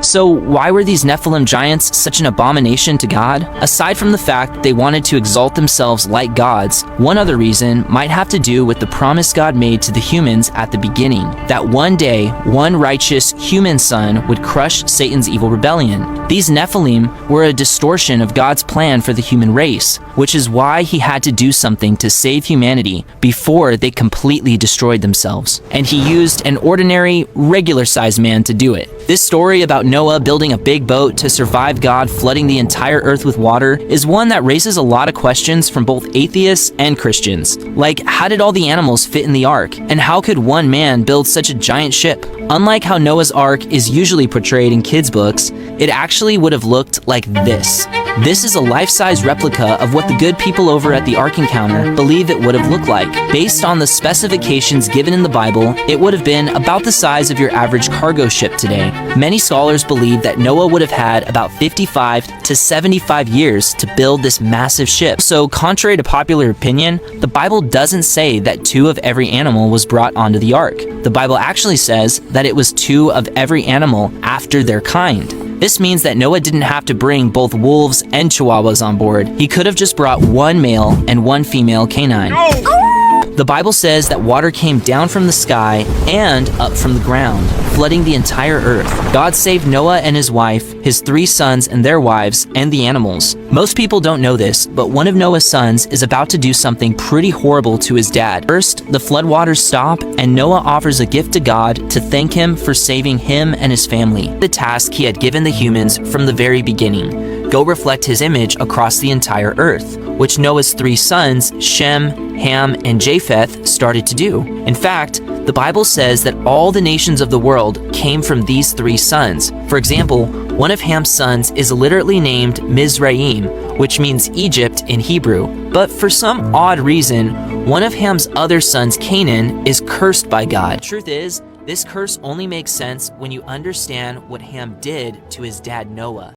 So why were these Nephilim giants such an abomination to God? Aside from the fact that they wanted to exalt themselves like gods, one other reason might have to do with the promise God made to the humans at the beginning, that one day, one righteous human son would crush Satan's evil rebellion. These Nephilim were a distortion of God's plan for the human race, which is why he had to do something to save humanity before they completely destroyed themselves. And he used an ordinary, regular-sized man to do it. This story about Noah building a big boat to survive God flooding the entire earth with water is one that raises a lot of questions from both atheists and Christians. Like, how did all the animals fit in the ark? And how could one man build such a giant ship? Unlike how Noah's Ark is usually portrayed in kids' books, it actually would have looked like this. This is a life-size replica of what the good people over at the Ark Encounter believe it would have looked like. Based on the specifications given in the Bible, it would have been about the size of your average cargo ship today. Many scholars believe that Noah would have had about 55 to 75 years to build this massive ship. So, contrary to popular opinion, the Bible doesn't say that 2 of every animal was brought onto the ark. The Bible actually says that it was 2 of every animal after their kind. This means that Noah didn't have to bring both wolves and chihuahuas on board. He could have just brought 1 male and 1 female canine. The Bible says that water came down from the sky and up from the ground, flooding the entire earth. God saved Noah and his wife, his 3 sons and their wives, and the animals. Most people don't know this, but one of Noah's sons is about to do something pretty horrible to his dad. First, the floodwaters stop, and Noah offers a gift to God to thank him for saving him and his family. The task he had given the humans from the very beginning: go reflect his image across the entire earth, which Noah's 3 sons, Shem, Ham, and Japheth, started to do. In fact, the Bible says that all the nations of the world came from these 3 sons. For example, one of Ham's sons is literally named Mizraim, which means Egypt in Hebrew. But for some odd reason, one of Ham's other sons, Canaan, is cursed by God. The truth is, this curse only makes sense when you understand what Ham did to his dad Noah.